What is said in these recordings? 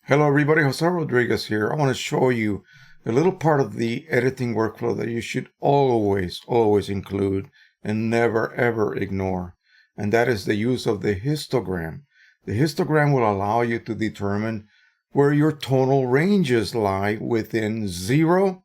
Hello everybody, Jose Rodriguez here. I want to show you a little part of the editing workflow that you should always include and never ever ignore. And that is the use of the histogram. The histogram will allow you to determine where your tonal ranges lie within 0,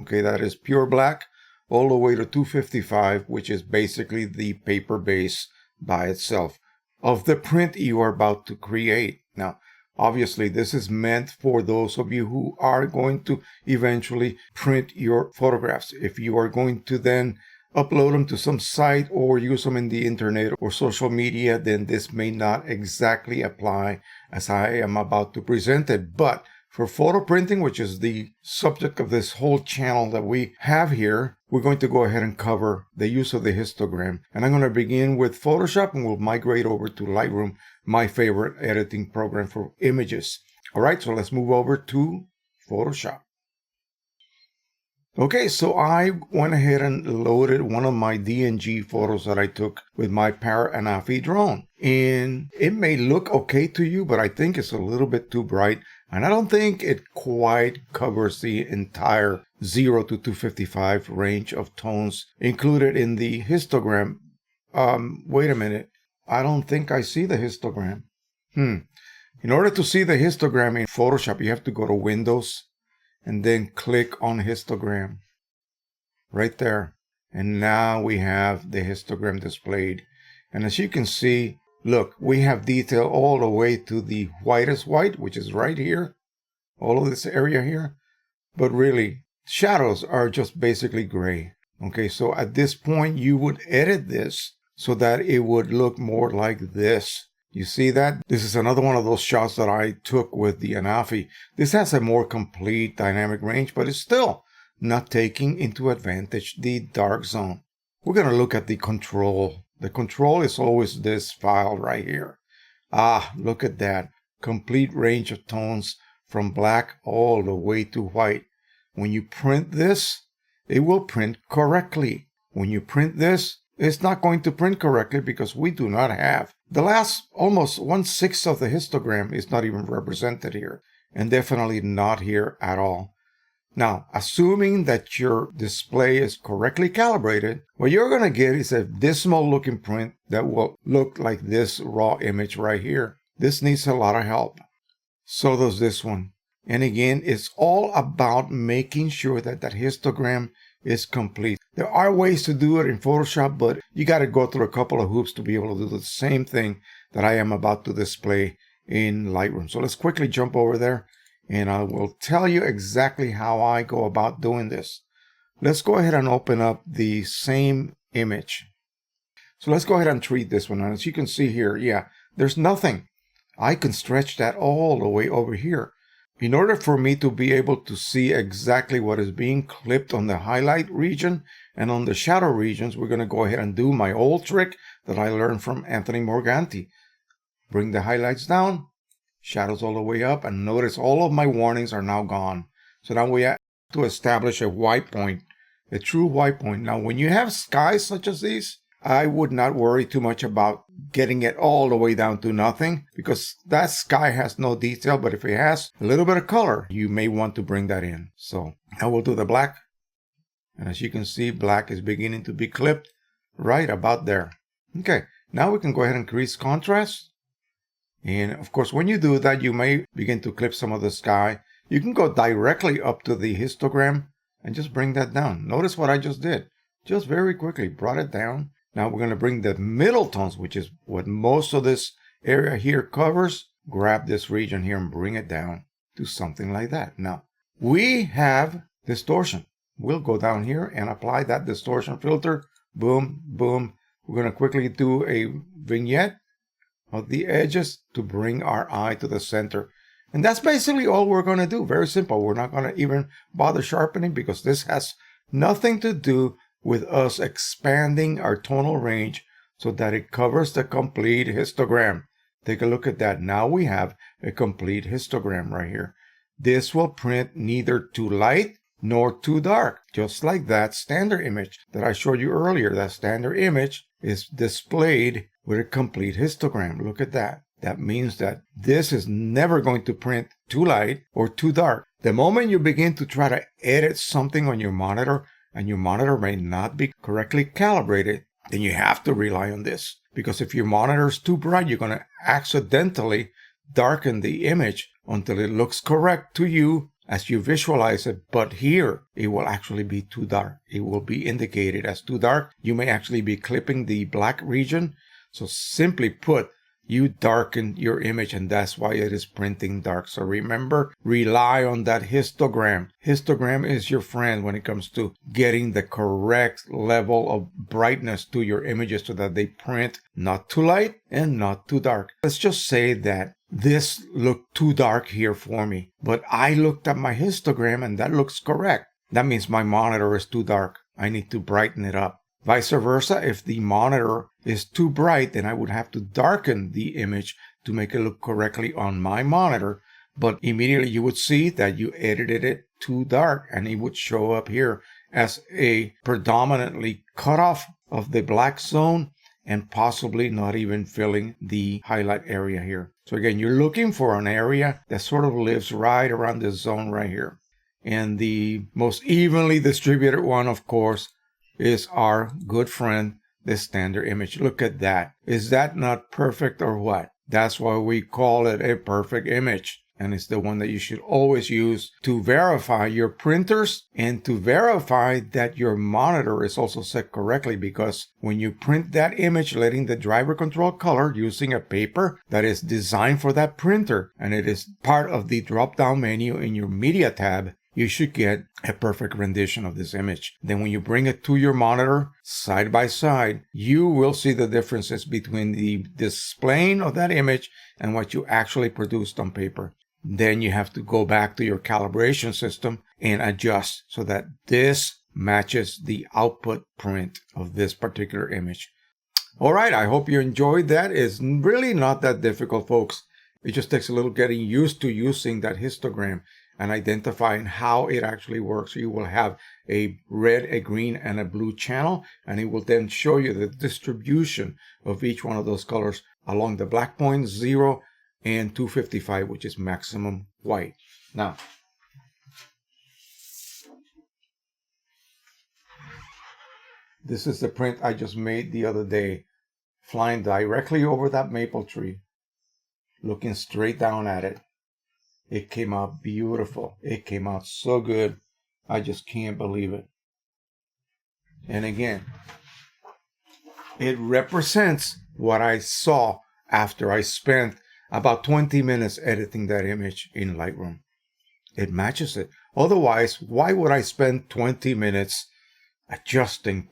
okay, that is pure black, all the way to 255, which is basically the paper base by itself of the print you are about to create. Now, obviously, this is meant for those of you who are going to eventually print your photographs. If you are going to then upload them to some site or use them in the internet or social media, then this may not exactly apply as I am about to present it. But for photo printing, which is the subject of this whole channel that we have here, we're going to go ahead and cover the use of the histogram. And I'm going to begin with Photoshop and we'll migrate over to Lightroom, my favorite editing program for images. All right, so let's move over to Photoshop. Okay, so I went ahead and loaded one of my DNG photos that I took with my Para-Anafi drone. And it may look okay to you, but I think it's a little bit too bright. And I don't think it quite covers the entire 0 to 255 range of tones included in the histogram. Wait a minute. I don't think I see the histogram. In order to see the histogram in Photoshop, you have to go to Windows and then click on histogram. Right there. And now we have the histogram displayed. And as you can see, look, we have detail all the way to the whitest white, which is right here. All of this area here. But really, shadows are just basically gray. Okay, so at this point, you would edit this so that it would look more like this. You see that? This is another one of those shots that I took with the Anafi. This has a more complete dynamic range, but it's still not taking into advantage the dark zone. We're going to look at the control. The control is always this file right here. Look at that. Complete range of tones from black all the way to white. When you print this, it will print correctly. When you print this, it's not going to print correctly because we do not have. The last almost 1/6 of the histogram is not even represented here, and definitely not here at all. Now, assuming that your display is correctly calibrated, what you're going to get is a dismal looking print that will look like this raw image right here. This needs a lot of help. So does this one. And again, it's all about making sure that that histogram is complete. There are ways to do it in Photoshop, but you got to go through a couple of hoops to be able to do the same thing that I am about to display in Lightroom. So let's quickly jump over there and I will tell you exactly how I go about doing this. Let's go ahead and open up the same image. So let's go ahead and treat this one. And as you can see here, yeah, there's nothing. I can stretch that all the way over here. In order for me to be able to see exactly what is being clipped on the highlight region and on the shadow regions, we're going to go ahead and do my old trick that I learned from Anthony Morganti. Bring the highlights down, shadows all the way up, and notice all of my warnings are now gone. So now we have to establish a white point, a true white point. Now, when you have skies such as these, I would not worry too much about getting it all the way down to nothing because that sky has no detail, but if it has a little bit of color, you may want to bring that in. So I will do the black. And as you can see, black is beginning to be clipped right about there. Okay, now we can go ahead and increase contrast. And of course, when you do that, you may begin to clip some of the sky. You can go directly up to the histogram and just bring that down. Notice what I just did. Just very quickly brought it down. Now we're going to bring the middle tones, which is what most of this area here covers. Grab this region here and bring it down to something like that. Now, we have distortion. We'll go down here and apply that distortion filter. Boom, boom. We're going to quickly do a vignette of the edges to bring our eye to the center. And that's basically all we're going to do. Very simple. We're not going to even bother sharpening because this has nothing to do with us expanding our tonal range so that it covers the complete histogram. Take a look at that. Now we have a complete histogram right here. This will print neither too light nor too dark, just like that standard image that I showed you earlier. That standard image is displayed with a complete histogram. Look at that. That means that this is never going to print too light or too dark. The moment you begin to try to edit something on your monitor and your monitor may not be correctly calibrated, then you have to rely on this. Because if your monitor is too bright, you're going to accidentally darken the image until it looks correct to you as you visualize it. But here, it will actually be too dark. It will be indicated as too dark. You may actually be clipping the black region. So simply put, you darken your image, and that's why it is printing dark. So remember, rely on that histogram. Histogram is your friend when it comes to getting the correct level of brightness to your images so that they print not too light and not too dark. Let's just say that this looked too dark here for me, but I looked at my histogram and that looks correct. That means my monitor is too dark. I need to brighten it up. Vice versa, if the monitor is too bright, then I would have to darken the image to make it look correctly on my monitor. But immediately you would see that you edited it too dark, and it would show up here as a predominantly cutoff of the black zone and possibly not even filling the highlight area here. So again, you're looking for an area that sort of lives right around this zone right here. And the most evenly distributed one, of course, is our good friend, the standard image. Look at that. Is that not perfect or what? That's why we call it a perfect image. And it's the one that you should always use to verify your printers and to verify that your monitor is also set correctly, because when you print that image, letting the driver control color using a paper that is designed for that printer, and it is part of the drop-down menu in your media tab, you should get a perfect rendition of this image. Then when you bring it to your monitor side by side, you will see the differences between the displaying of that image and what you actually produced on paper. Then you have to go back to your calibration system and adjust so that this matches the output print of this particular image. All right, I hope you enjoyed that. It's really not that difficult, folks. It just takes a little getting used to using that histogram and identifying how it actually works. You will have a red, a green, and a blue channel, and it will then show you the distribution of each one of those colors along the black point, 0, and 255, which is maximum white. Now, this is the print I just made the other day, flying directly over that maple tree, looking straight down at it. It came out beautiful. It came out so good. I just can't believe it. And again, it represents what I saw after I spent about 20 minutes editing that image in Lightroom. It matches it. Otherwise, why would I spend 20 minutes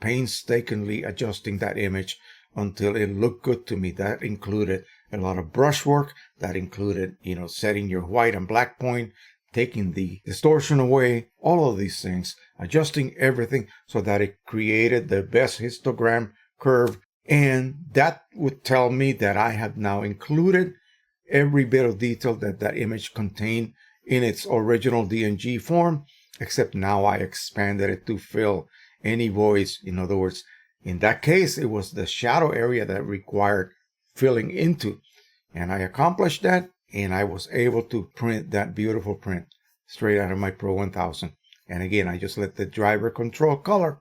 painstakingly adjusting that image until it looked good to me? That included a lot of brushwork. That included, setting your white and black point, taking the distortion away, all of these things, adjusting everything so that it created the best histogram curve. And that would tell me that I have now included every bit of detail that that image contained in its original DNG form, except now I expanded it to fill any voids. In other words, in that case, it was the shadow area that required filling into. And I accomplished that, and I was able to print that beautiful print straight out of my Pro 1000. And again, I just let the driver control color,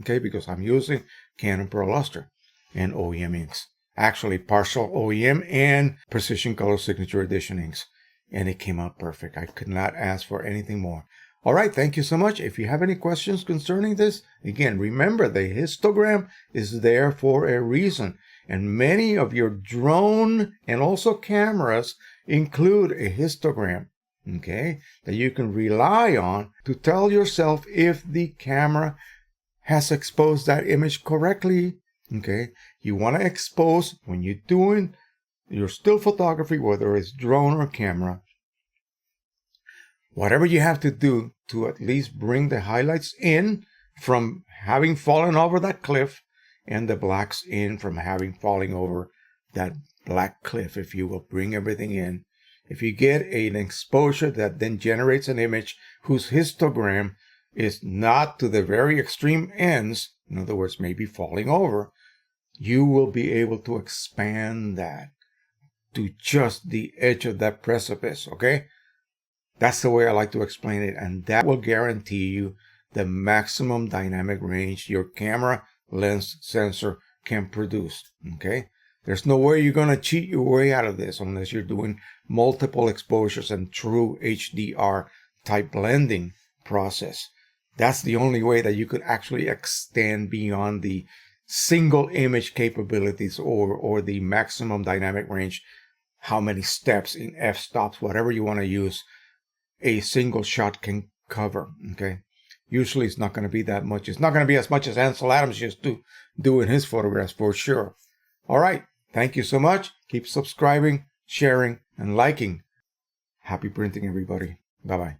okay, because I'm using Canon Pro Luster and OEM inks. Actually, partial OEM and Precision Color Signature Edition inks. And it came out perfect. I could not ask for anything more. All right, thank you so much. If you have any questions concerning this, again, remember the histogram is there for a reason. And many of your drone and also cameras include a histogram, okay, that you can rely on to tell yourself if the camera has exposed that image correctly, okay. You want to expose, when you're doing your still photography, whether it's drone or camera, whatever you have to do to at least bring the highlights in from having fallen over that cliff, and the blacks in from having falling over that black cliff, if you will. Bring everything in. If you get an exposure that then generates an image whose histogram is not to the very extreme ends, in other words, maybe falling over, you will be able to expand that to just the edge of that precipice, okay? That's the way I like to explain it, and that will guarantee you the maximum dynamic range your camera lens sensor can produce, okay? There's no way you're going to cheat your way out of this unless you're doing multiple exposures and true HDR type blending process. That's the only way that you could actually extend beyond the single image capabilities or the maximum dynamic range, how many steps in f-stops, whatever you want to use, a single shot can cover, okay? Usually it's not going to be that much. It's not going to be as much as Ansel Adams used to do in his photographs, for sure. All right. Thank you so much. Keep subscribing, sharing, and liking. Happy printing, everybody. Bye-bye.